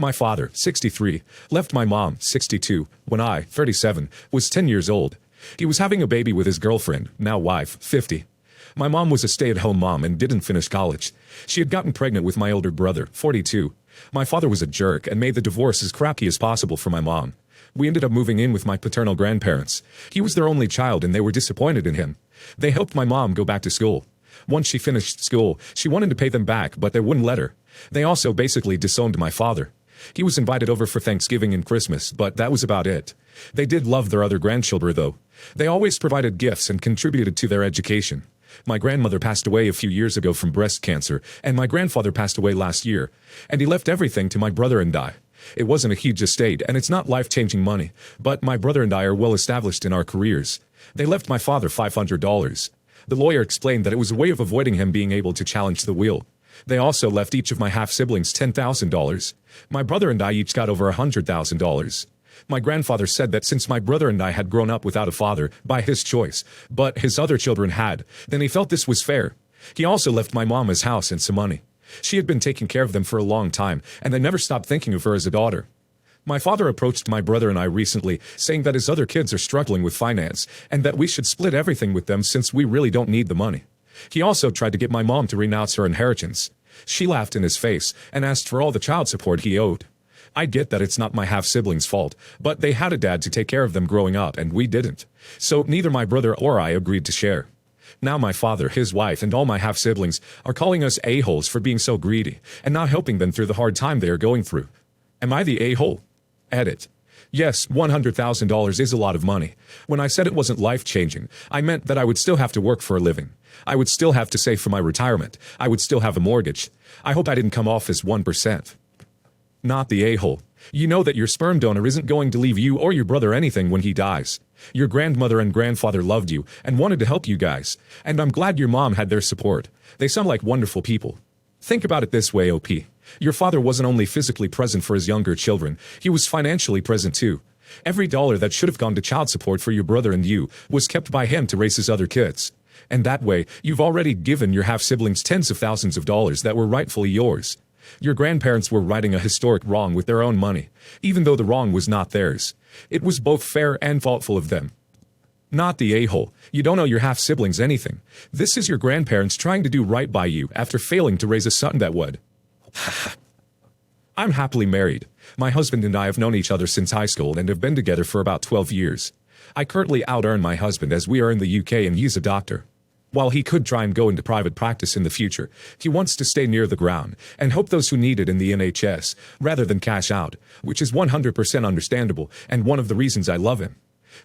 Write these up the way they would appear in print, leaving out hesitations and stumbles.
My father, 63, left my mom, 62, when I, 37, was 10 years old. He was having a baby with his girlfriend, now wife, 50. My mom was a stay-at-home mom and didn't finish college. She had gotten pregnant with my older brother, 42. My father was a jerk and made the divorce as crappy as possible for my mom. We ended up moving in with my paternal grandparents. He was their only child and they were disappointed in him. They helped my mom go back to school. Once she finished school, she wanted to pay them back, but they wouldn't let her. They also basically disowned my father. He was invited over for Thanksgiving and Christmas, but that was about it. They did love their other grandchildren, though. They always provided gifts and contributed to their education. My grandmother passed away a few years ago from breast cancer, and my grandfather passed away last year, and he left everything to my brother and I. It wasn't a huge estate, and it's not life-changing money, but my brother and I are well established in our careers. They left my father $500. The lawyer explained that it was a way of avoiding him being able to challenge the will. They also left each of my half-siblings $10,000. My brother and I each got over $100,000. My grandfather said that since my brother and I had grown up without a father, by his choice, but his other children had, then he felt this was fair. He also left my mom his house and some money. She had been taking care of them for a long time, and they never stopped thinking of her as a daughter. My father approached my brother and I recently, saying that his other kids are struggling with finance, and that we should split everything with them since we really don't need the money. He also tried to get my mom to renounce her inheritance. She laughed in his face and asked for all the child support he owed. I get that it's not my half-siblings' fault, but they had a dad to take care of them growing up and we didn't. So neither my brother or I agreed to share. Now my father, his wife, and all my half-siblings are calling us a-holes for being so greedy and not helping them through the hard time they are going through. Am I the a-hole? Edit. Yes, $100,000 is a lot of money. When I said it wasn't life-changing, I meant that I would still have to work for a living. I would still have to save for my retirement. I would still have a mortgage. I hope I didn't come off as 1%. Not the a-hole. You know that your sperm donor isn't going to leave you or your brother anything when he dies. Your grandmother and grandfather loved you and wanted to help you guys, and I'm glad your mom had their support. They sound like wonderful people. Think about it this way, OP. Your father wasn't only physically present for his younger children, he was financially present too. Every dollar that should have gone to child support for your brother and you was kept by him to raise his other kids. And that way, you've already given your half-siblings tens of thousands of dollars that were rightfully yours. Your grandparents were righting a historic wrong with their own money, even though the wrong was not theirs. It was both fair and thoughtful of them. Not the a-hole. You don't owe your half-siblings anything. This is your grandparents trying to do right by you after failing to raise a son that would. I'm happily married. My husband and I have known each other since high school and have been together for about 12 years. I currently out-earn my husband as we are in the UK and he's a doctor. While he could try and go into private practice in the future, he wants to stay near the ground and help those who need it in the NHS, rather than cash out, which is 100% understandable and one of the reasons I love him.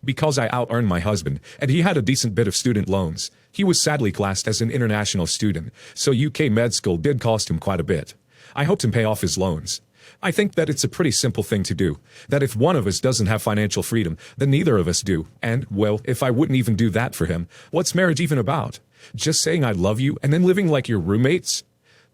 Because I out-earned my husband, and he had a decent bit of student loans. He was sadly classed as an international student, so UK med school did cost him quite a bit. I helped him pay off his loans. I think that it's a pretty simple thing to do, that if one of us doesn't have financial freedom, then neither of us do, and, well, if I wouldn't even do that for him, what's marriage even about? Just saying I love you and then living like your roommates?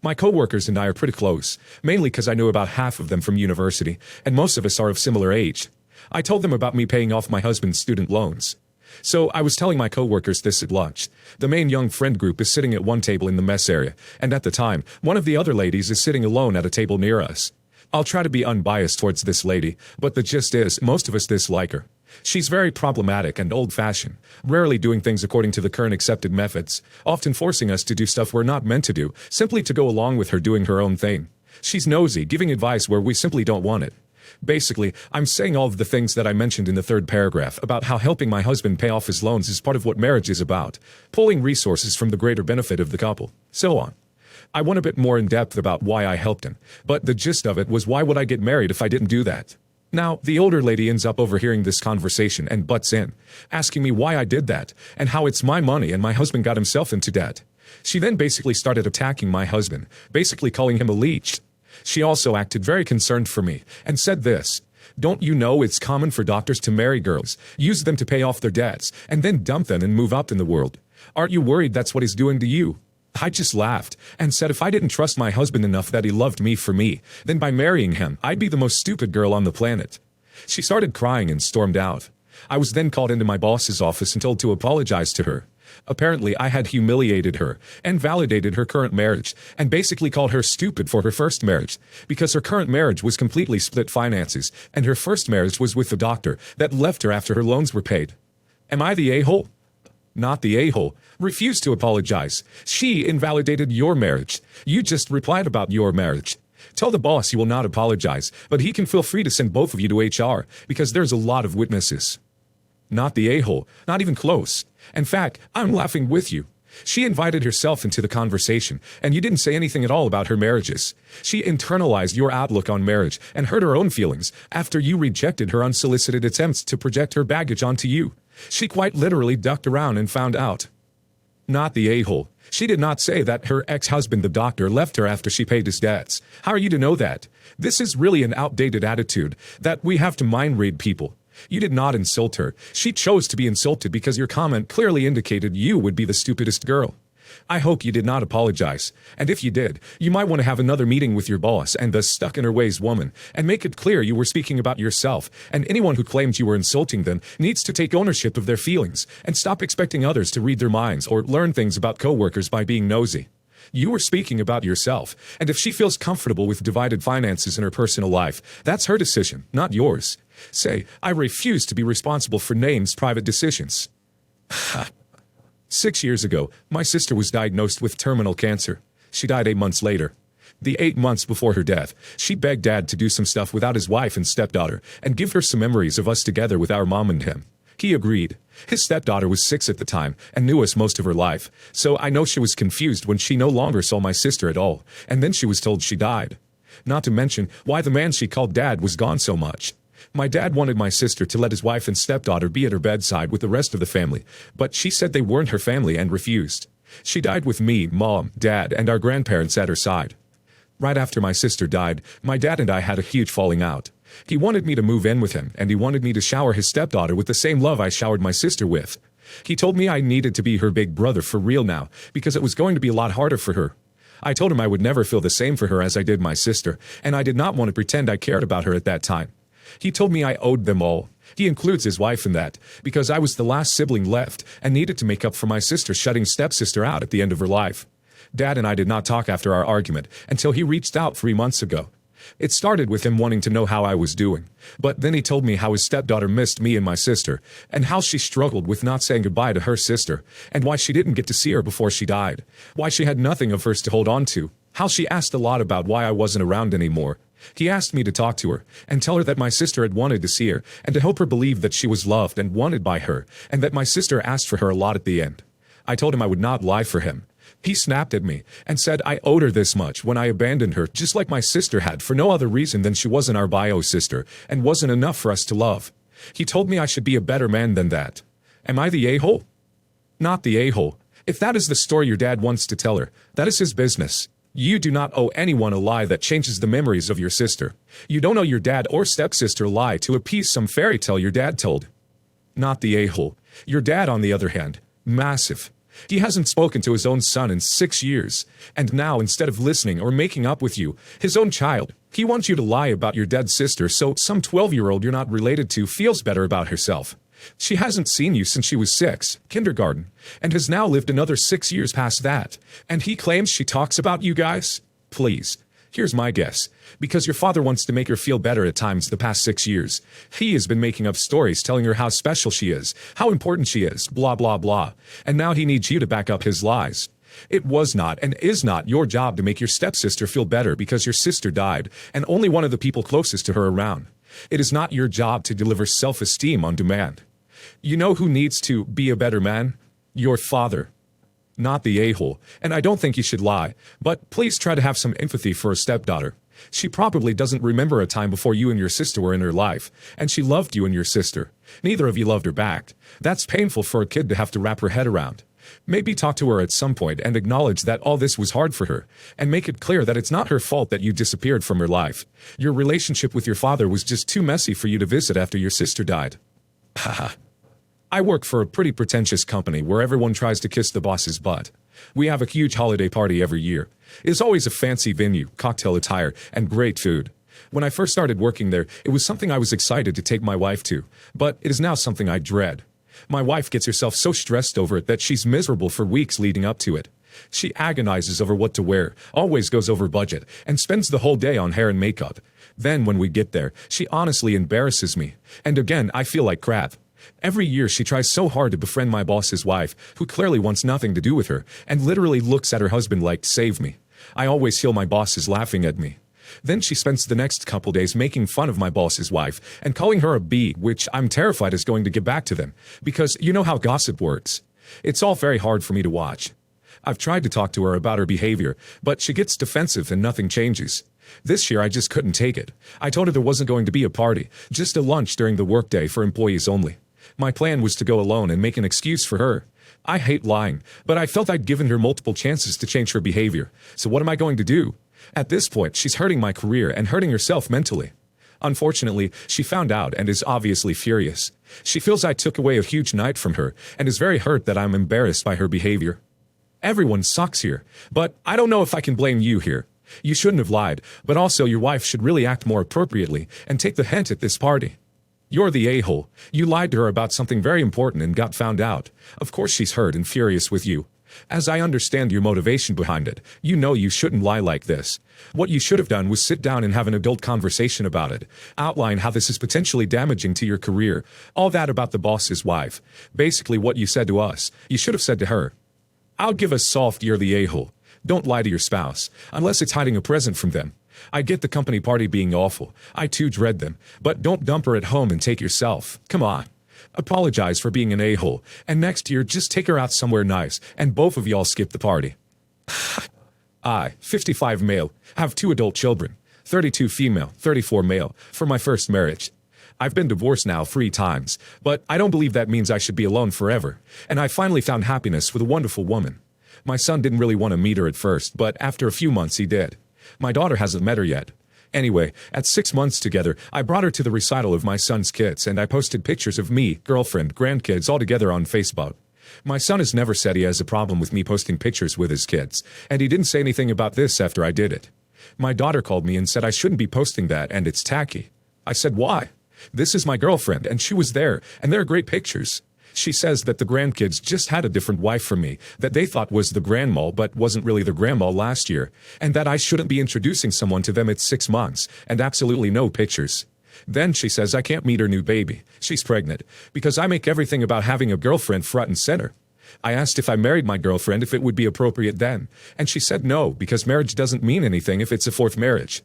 My coworkers and I are pretty close, mainly because I know about half of them from university, and most of us are of similar age. I told them about me paying off my husband's student loans. So I was telling my coworkers this at lunch. The main young friend group is sitting at one table in the mess area, and at the time, one of the other ladies is sitting alone at a table near us. I'll try to be unbiased towards this lady, but the gist is, most of us dislike her. She's very problematic and old-fashioned, rarely doing things according to the current accepted methods, often forcing us to do stuff we're not meant to do, simply to go along with her doing her own thing. She's nosy, giving advice where we simply don't want it. Basically, I'm saying all of the things that I mentioned in the third paragraph about how helping my husband pay off his loans is part of what marriage is about, pulling resources from the greater benefit of the couple, so on. I went a bit more in depth about why I helped him, but the gist of it was why would I get married if I didn't do that? Now, the older lady ends up overhearing this conversation and butts in, asking me why I did that, and how it's my money and my husband got himself into debt. She then basically started attacking my husband, basically calling him a leech. She also acted very concerned for me, and said this: "Don't you know it's common for doctors to marry girls, use them to pay off their debts, and then dump them and move up in the world? Aren't you worried that's what he's doing to you?" I just laughed, and said if I didn't trust my husband enough that he loved me for me, then by marrying him, I'd be the most stupid girl on the planet. She started crying and stormed out. I was then called into my boss's office and told to apologize to her. Apparently, I had humiliated her and validated her current marriage and basically called her stupid for her first marriage because her current marriage was completely split finances and her first marriage was with the doctor that left her after her loans were paid. Am I the a-hole? Not the a-hole. Refuse to apologize. She invalidated your marriage. You just replied about your marriage. Tell the boss you will not apologize, but he can feel free to send both of you to HR because there's a lot of witnesses. Not the a-hole. Not even close. In fact, I'm laughing with you. She invited herself into the conversation, and you didn't say anything at all about her marriages. She internalized your outlook on marriage and hurt her own feelings after you rejected her unsolicited attempts to project her baggage onto you. She quite literally ducked around and found out. Not the a-hole. She did not say that her ex-husband, the doctor, left her after she paid his debts. How are you to know that? This is really an outdated attitude that we have to mind read people. You did not insult her. She chose to be insulted because your comment clearly indicated you would be the stupidest girl. I hope you did not apologize, and if you did, you might want to have another meeting with your boss and the stuck-in-her-ways woman, and make it clear you were speaking about yourself, and anyone who claimed you were insulting them needs to take ownership of their feelings, and stop expecting others to read their minds or learn things about coworkers by being nosy. You were speaking about yourself, and if she feels comfortable with divided finances in her personal life, that's her decision, not yours. Say, I refuse to be responsible for Name's private decisions. 6 years ago, my sister was diagnosed with terminal cancer. She died 8 months later. The 8 months before her death, she begged Dad to do some stuff without his wife and stepdaughter and give her some memories of us together with our mom and him. He agreed. His stepdaughter was 6 at the time and knew us most of her life, so I know she was confused when she no longer saw my sister at all, and then she was told she died. Not to mention why the man she called Dad was gone so much. My dad wanted my sister to let his wife and stepdaughter be at her bedside with the rest of the family, but she said they weren't her family and refused. She died with me, Mom, Dad, and our grandparents at her side. Right after my sister died, my dad and I had a huge falling out. He wanted me to move in with him, and he wanted me to shower his stepdaughter with the same love I showered my sister with. He told me I needed to be her big brother for real now, because it was going to be a lot harder for her. I told him I would never feel the same for her as I did my sister, and I did not want to pretend I cared about her at that time. He told me I owed them all. He includes his wife in that, because I was the last sibling left and needed to make up for my sister shutting stepsister out at the end of her life. Dad and I did not talk after our argument until he reached out 3 months ago. It started with him wanting to know how I was doing, but then he told me how his stepdaughter missed me and my sister, and how she struggled with not saying goodbye to her sister, and why she didn't get to see her before she died, why she had nothing of hers to hold on to, how she asked a lot about why I wasn't around anymore. He asked me to talk to her and tell her that my sister had wanted to see her and to help her believe that she was loved and wanted by her and that my sister asked for her a lot at the end. I told him I would not lie for him. He snapped at me and said I owed her this much when I abandoned her just like my sister had for no other reason than she wasn't our bio sister and wasn't enough for us to love. He told me I should be a better man than that. Am I the a-hole? Not the a-hole. If that is the story your dad wants to tell her, that is his business. You do not owe anyone a lie that changes the memories of your sister. You don't owe your dad or stepsister a lie to appease some fairy tale your dad told. Not the a-hole. Your dad, on the other hand, massive. He hasn't spoken to his own son in 6 years, and now instead of listening or making up with you, his own child, he wants you to lie about your dead sister so some 12-year-old you're not related to feels better about herself. She hasn't seen you since she was 6, kindergarten, and has now lived another 6 years past that. And he claims she talks about you guys? Please. Here's my guess. Because your father wants to make her feel better at times the past 6 years. He has been making up stories telling her how special she is, how important she is, blah blah blah. And now he needs you to back up his lies. It was not and is not your job to make your stepsister feel better because your sister died, and only one of the people closest to her around. It is not your job to deliver self-esteem on demand. You know who needs to be a better man? Your father. Not the a-hole, and I don't think you should lie, but please try to have some empathy for a stepdaughter. She probably doesn't remember a time before you and your sister were in her life, and she loved you and your sister. Neither of you loved her back. That's painful for a kid to have to wrap her head around. Maybe talk to her at some point and acknowledge that all this was hard for her, and make it clear that it's not her fault that you disappeared from her life. Your relationship with your father was just too messy for you to visit after your sister died. Haha. I work for a pretty pretentious company where everyone tries to kiss the boss's butt. We have a huge holiday party every year. It's always a fancy venue, cocktail attire, and great food. When I first started working there, it was something I was excited to take my wife to, but it is now something I dread. My wife gets herself so stressed over it that she's miserable for weeks leading up to it. She agonizes over what to wear, always goes over budget, and spends the whole day on hair and makeup. Then when we get there, she honestly embarrasses me. And again, I feel like crap. Every year she tries so hard to befriend my boss's wife, who clearly wants nothing to do with her, and literally looks at her husband like, save me. I always feel my boss is laughing at me. Then she spends the next couple days making fun of my boss's wife and calling her a bee, which I'm terrified is going to get back to them, because you know how gossip works. It's all very hard for me to watch. I've tried to talk to her about her behavior, but she gets defensive and nothing changes. This year I just couldn't take it. I told her there wasn't going to be a party, just a lunch during the workday for employees only. My plan was to go alone and make an excuse for her. I hate lying, but I felt I'd given her multiple chances to change her behavior. So what am I going to do? At this point, she's hurting my career and hurting herself mentally. Unfortunately, she found out and is obviously furious. She feels I took away a huge night from her and is very hurt that I'm embarrassed by her behavior. Everyone sucks here, but I don't know if I can blame you here. You shouldn't have lied, but also your wife should really act more appropriately and take the hint at this party. You're the a-hole. You lied to her about something very important and got found out. Of course she's hurt and furious with you. As I understand your motivation behind it, you know you shouldn't lie like this. What you should have done was sit down and have an adult conversation about it. Outline how this is potentially damaging to your career. All that about the boss's wife. Basically what you said to us, you should have said to her. I'll give a soft you're the a-hole. Don't lie to your spouse, unless it's hiding a present from them. I get the company party being awful. I too dread them. But don't dump her at home and take yourself. Come on. Apologize for being an a-hole, and next year just take her out somewhere nice, and both of y'all skip the party. I, 55 male, have 2 adult children, 32 female, 34 male, from my first marriage. I've been divorced now 3 times, but I don't believe that means I should be alone forever, and I finally found happiness with a wonderful woman. My son didn't really want to meet her at first, but after a few months he did. My daughter hasn't met her yet. Anyway, at 6 months together, I brought her to the recital of my son's kids and I posted pictures of me, girlfriend, grandkids all together on Facebook. My son has never said he has a problem with me posting pictures with his kids, and he didn't say anything about this after I did it. My daughter called me and said I shouldn't be posting that and it's tacky. I said, why? This is my girlfriend and she was there, and they're great pictures. She says that the grandkids just had a different wife from me, that they thought was the grandma but wasn't really the grandma last year, and that I shouldn't be introducing someone to them at 6 months, and absolutely no pictures. Then she says I can't meet her new baby, she's pregnant, because I make everything about having a girlfriend front and center. I asked if I married my girlfriend if it would be appropriate then, and she said no, because marriage doesn't mean anything if it's a 4th marriage.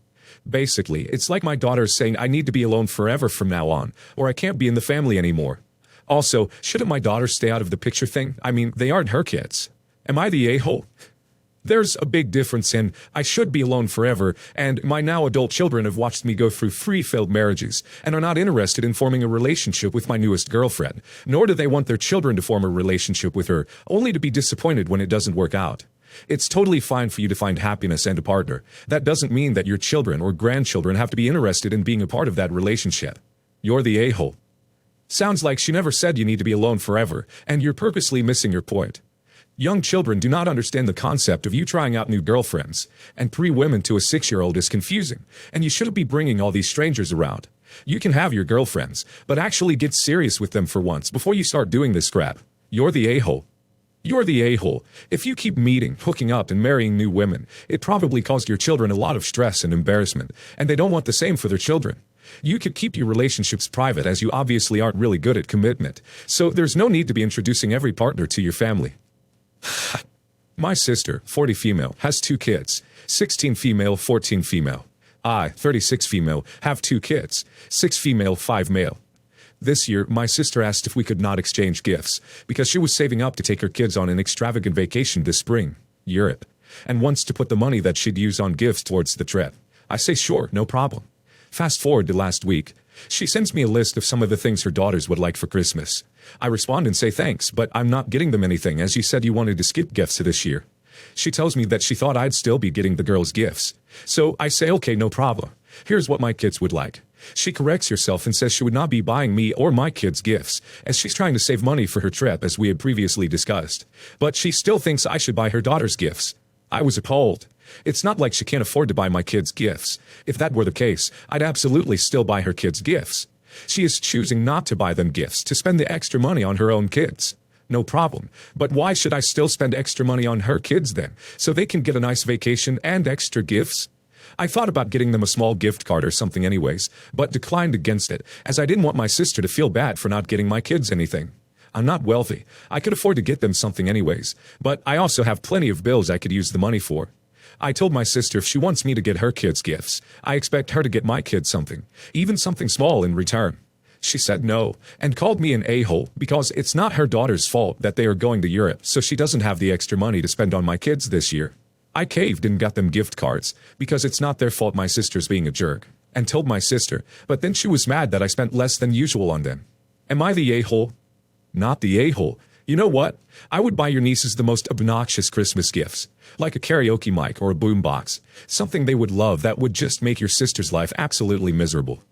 Basically, it's like my daughter is saying I need to be alone forever from now on, or I can't be in the family anymore. Also, shouldn't my daughter stay out of the picture thing? I mean, they aren't her kids. Am I the a-hole? There's a big difference in I should be alone forever, and my now adult children have watched me go through 3 failed marriages and are not interested in forming a relationship with my newest girlfriend, nor do they want their children to form a relationship with her, only to be disappointed when it doesn't work out. It's totally fine for you to find happiness and a partner. That doesn't mean that your children or grandchildren have to be interested in being a part of that relationship. You're the a-hole. Sounds like she never said you need to be alone forever, and you're purposely missing your point. Young children do not understand the concept of you trying out new girlfriends, and 3 women to a 6-year-old is confusing, and you shouldn't be bringing all these strangers around. You can have your girlfriends, but actually get serious with them for once before you start doing this crap. You're the a-hole. You're the a-hole. If you keep meeting, hooking up, and marrying new women, it probably caused your children a lot of stress and embarrassment, and they don't want the same for their children. You could keep your relationships private as you obviously aren't really good at commitment, so there's no need to be introducing every partner to your family. My sister, 40 female, has 2 kids, 16 female, 14 female. I, 36 female, have 2 kids, 6 female, 5 male. This year, my sister asked if we could not exchange gifts, because she was saving up to take her kids on an extravagant vacation this spring, Europe, and wants to put the money that she'd use on gifts towards the trip. I say sure, no problem. Fast forward to last week. She sends me a list of some of the things her daughters would like for Christmas. I respond and say thanks, but I'm not getting them anything as you said you wanted to skip gifts this year. She tells me that she thought I'd still be getting the girls gifts. So I say okay, no problem. Here's what my kids would like. She corrects herself and says she would not be buying me or my kids gifts, as she's trying to save money for her trip as we had previously discussed. But she still thinks I should buy her daughters gifts. I was appalled. It's not like she can't afford to buy my kids gifts. If that were the case, I'd absolutely still buy her kids gifts. She is choosing not to buy them gifts to spend the extra money on her own kids. No problem. But why should I still spend extra money on her kids then, so they can get a nice vacation and extra gifts? I thought about getting them a small gift card or something anyways, but declined against it, as I didn't want my sister to feel bad for not getting my kids anything. I'm not wealthy. I could afford to get them something anyways, but I also have plenty of bills I could use the money for. I told my sister if she wants me to get her kids gifts, I expect her to get my kids something, even something small in return. She said no, and called me an a-hole because it's not her daughter's fault that they are going to Europe, so she doesn't have the extra money to spend on my kids this year. I caved and got them gift cards, because it's not their fault my sister's being a jerk, and told my sister, but then she was mad that I spent less than usual on them. Am I the a-hole? Not the a-hole. You know what? I would buy your nieces the most obnoxious Christmas gifts, like a karaoke mic or a boombox, something they would love that would just make your sister's life absolutely miserable.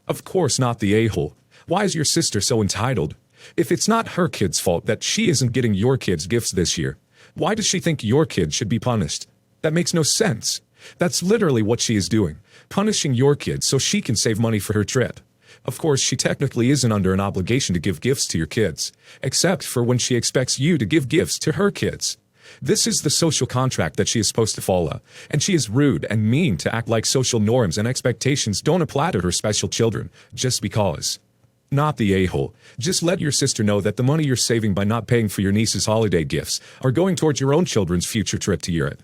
Of course not the a-hole. Why is your sister so entitled? If it's not her kid's fault that she isn't getting your kids gifts this year, why does she think your kid should be punished? That makes no sense. That's literally what she is doing, punishing your kid so she can save money for her trip. Of course, she technically isn't under an obligation to give gifts to your kids, except for when she expects you to give gifts to her kids. This is the social contract that she is supposed to follow, and she is rude and mean to act like social norms and expectations don't apply to her special children, just because. Not the a-hole. Just let your sister know that the money you're saving by not paying for your niece's holiday gifts are going towards your own children's future trip to Europe.